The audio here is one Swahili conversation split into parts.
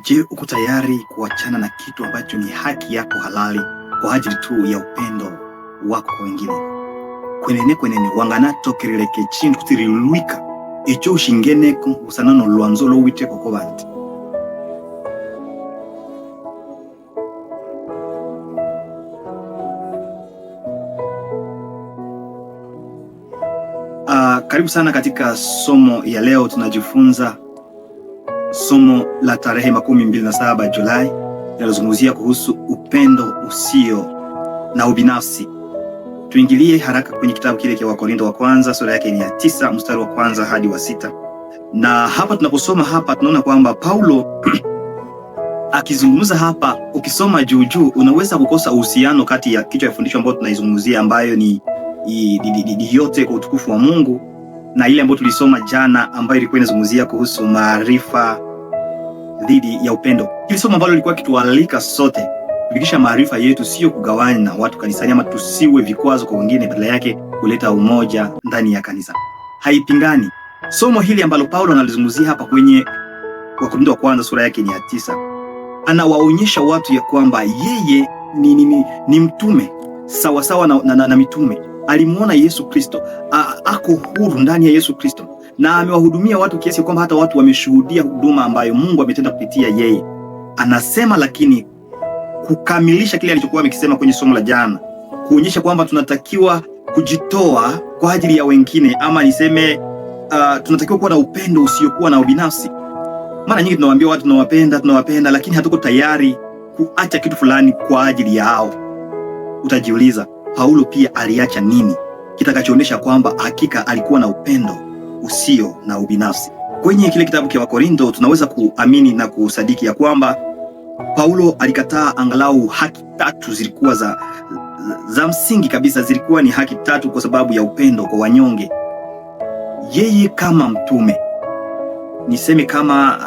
Je, uko tayari kuachana na kitu ambacho ni haki yako halali kwa ajili tu ya upendo wako kwa wengine? Kwenene wanganato kirileke chintu kutirilwika icho ushingene kusanano lwanzo lo witeko ko bantu. Karibu sana katika somo ya leo. Tunajifunza somo la tarehe 27 Julai linalozungumzia kuhusu upendo usio na ubinafsi. Tuingilie haraka kwenye kitabu kile cha Wakorintho wa kwanza sura yake ni ya 9 mstari wa kwanza hadi wa 6. Na hapa tunaposoma hapa tunaona kwamba Paulo akizungumza hapa, ukisoma juu unaweza kukosa uhusiano kati ya kichwa cha fundisho ambayo tunaizungumzia ambayo ni yote kwa utukufu wa Mungu na ile ambayo tulisoma jana ambayo ilikuwa inazungumzia kuhusu maarifa dhidi ya upendo. Ile somo ambalo lilikuwa kitualika sote kufikisha maarifa yetu, sio kugawanya na watu kanisani ama tusiwe vikwazo kwa wengine, badala yake kuleta umoja ndani ya kanisa. Haipingani. Somo hili ambalo Paulo analizungumzia hapa kwenye Wakorintho wa kwanza sura yake ni ya 9, anawaonyesha watu ya kwamba yeye ni mtume sawa sawa na mitume. Alimuona Yesu Kristo, ako huru ndani ya Yesu Kristo, na amewahudumia watu kiasi kwamba hata watu wameshuhudia huduma ambayo Mungu ametenda kupitia yeye. Anasema lakini kukamilisha kile alichokuwa amekisema kwenye somo la jana, kuonyesha kwamba tunatakiwa kujitoa kwa ajili ya wengine, ama niseme tunatakiwa kuwa na upendo usiokuwa na ubinafsi. Mara nyingi tunawaambia watu tunawapenda, lakini hatuko tayari kuacha kitu fulani kwa ajili yao. Utajiuliza, Paulo pia aliacha nini kitakachoonyesha kwamba hakika alikuwa na upendo usio na ubinafsi? Kwenye kile kitabu cha Wakorintho tunaweza kuamini na kusadiki ya kwamba Paulo alikataa angalau haki 3 zilikuwa za msingi kabisa, zilikuwa ni haki 3 kwa sababu ya upendo kwa wanyonge. Yeye kama mtume, niseme kama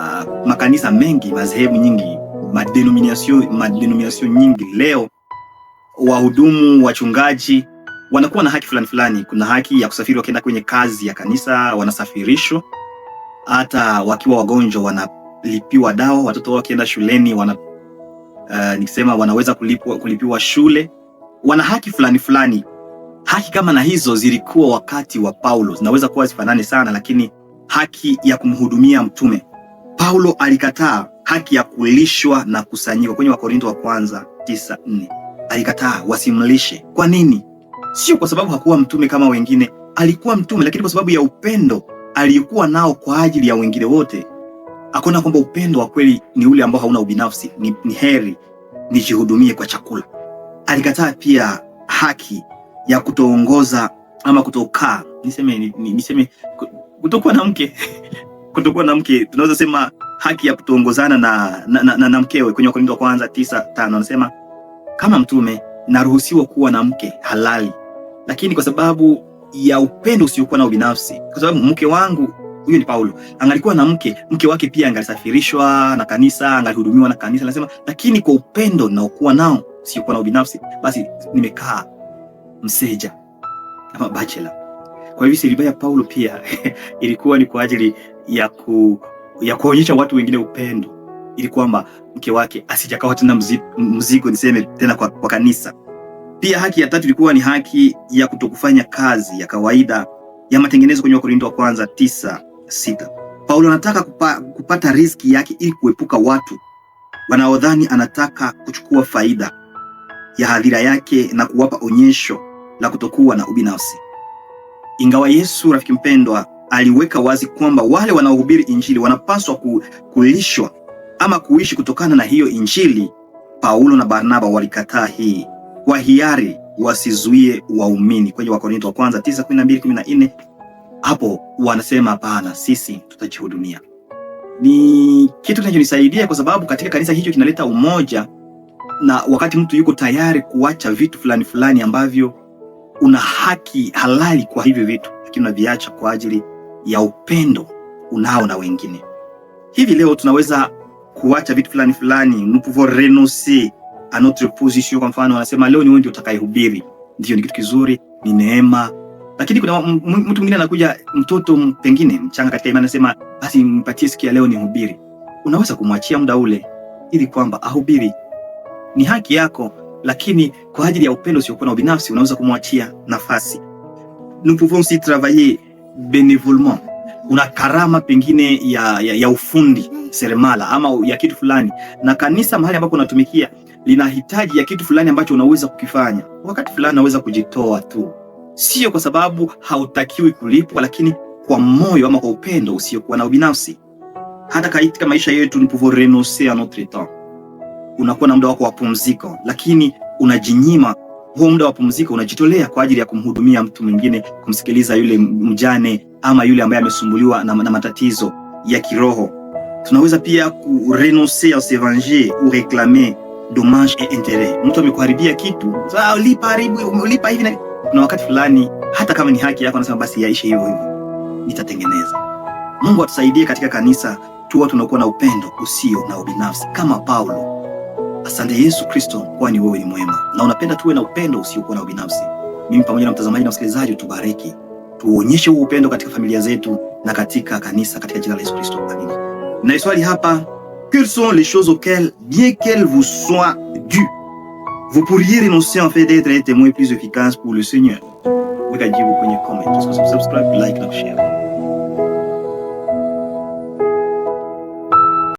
makanisa mengi, madhehebu nyingi, madenomination nyingi leo, wahudumu, wachungaji wanakuwa na haki fulani. Kuna haki ya kusafiri wakienda kwenye kazi ya kanisa, wanasafirishwa. Hata wakiwa wagonjwa wanalipiwa dawa. Watoto wakienda shuleni nikisema wanaweza kulipiwa shule. Wana haki fulani. Haki kama na hizo zilikuwa wakati wa Paulo, zinaweza kuwa zifanane sana, lakini haki ya kumhudumia mtume, Paulo alikataa haki ya kulishwa na kusanyika. Kwenye Wakorintho wa kwanza 9:4 alikataa wasimlishe. Kwa nini? Sio kwa sababu hakuwa mtume kama wengine, alikuwa mtume, lakini kwa sababu ya upendo aliyokuwa nao kwa ajili ya wengine wote. Akaona kwamba upendo wa kweli ni ule ambao hauna ubinafsi. Ni heri nijihudumie kwa chakula. Alikataa pia haki ya kutoongoza ama kutokaa, niseme kutokuwa na mke kutokuwa na mke. Tunaweza sema haki ya kutoongozana na mkewe. Kwenye Wakorintho wa kwanza 9:5 anasema kama mtume naruhusiwa kuwa na mke halali, lakini kwa sababu ya upendo usiokuwa na ubinafsi. Kwa sababu mke wangu, huyo ni Paulo, angalikuwa na mke wake pia angalisafirishwa na kanisa, angalihudumiwa na kanisa. Anasema lakini kwa upendo naokuwa nao usiokuwa na ubinafsi, basi nimekaa mseja kama bachelor. Kwa hivyo siliba ya Paulo pia ilikuwa ni kwa ajili ya kuonyesha watu wengine upendo, ili kwamba mke wake asijakawa tena mzigo niseme tena kwa kanisa. Pia haki ya 3 ilikuwa ni haki ya kutokufanya kazi ya kawaida ya matengenezo. Kwenye Wakorintho wa kwanza 9:6 Paulo anataka kupata riziki yake ili kuepuka watu wanaodhani anataka kuchukua faida ya hadhira yake na kuwapa onyesho la kutokuwa na ubinafsi. Ingawa Yesu, rafiki mpendwa, aliweka wazi kwamba wale wanaohubiri injili wanapaswa kulishwa ama kuishi kutokana na hiyo injili, Paulo na Barnaba walikataa hii kwa hiari, wasizuie waumini. Kwenye Wakorintho wa kwanza 9:12-14 hapo wanasema hapana, sisi tutajihudumia. Ni kitu kinachonisaidia kwa sababu katika kanisa hicho kinaleta umoja, na wakati mtu yuko tayari kuacha vitu fulani ambavyo una haki halali kwa hivyo vitu, lakini unaviacha kwa ajili ya upendo unao na wengine. Hivi leo tunaweza kuacha vitu fulani, nous pouvons renoncer à notre position. Kwa mfano wanasema leo ni wewe ndio utakayehubiri. Ndio, ni kitu kizuri, ni neema. Lakini kuna mtu mwingine anakuja, mtoto pengine mchanga katika imani, anasema basi mpatie siku ya leo nihubiri. unaweza kumwachia muda ule ili kwamba ahubiri. Ni haki yako, lakini kwa ajili ya upendo usiokuwa na ubinafsi unaweza kumwachia nafasi. Nous pouvons aussi travailler bénévolement. Una karama pengine ya ufundi seremala ama ya kitu fulani, na kanisa mahali ambapo unatumikia linahitaji ya kitu fulani ambacho unaweza kukifanya. Wakati fulani unaweza kujitoa tu, sio kwa sababu hautakiwi kulipwa, lakini kwa moyo ama kwa upendo usiokuwa na ubinafsi. Hata katika maisha yetu nous pouvons renoncer à notre temps. Unakuwa na muda wako wa pumziko, lakini unajinyima huo muda wa pumziko, unajitolea kwa ajili ya kumhudumia mtu mwingine, kumsikiliza yule mjane ama yule ambaye amesumbuliwa na matatizo ya kiroho. Tunaweza pia kurenoncer à se venger ou réclamer dommage et intérêt. Mtu amekuharibia kitu, sasa ulipa hivi na kuna wakati fulani, hata kama ni haki yako, anasema basi yaishe hivyo hivyo, nitatengeneza. Mungu atusaidie katika kanisa tuwe tunakuwa na upendo usio na ubinafsi kama Paulo. Asante Yesu Kristo, kwani wewe ni mwema na unapenda tuwe na upendo usiokuwa na ubinafsi. Mimi pamoja na mtazamaji na msikilizaji, tubariki, tuonyeshe huo upendo katika familia zetu na katika kanisa, katika jina la Yesu Kristo. Amina. Na swali hapa, quelles sont les choses auxquelles, bien qu'elles vous soient dues, vous pourriez renoncer en fait d'être un témoin plus efficace pour le Seigneur? Weka jibu kwenye comment, subscribe, like na share.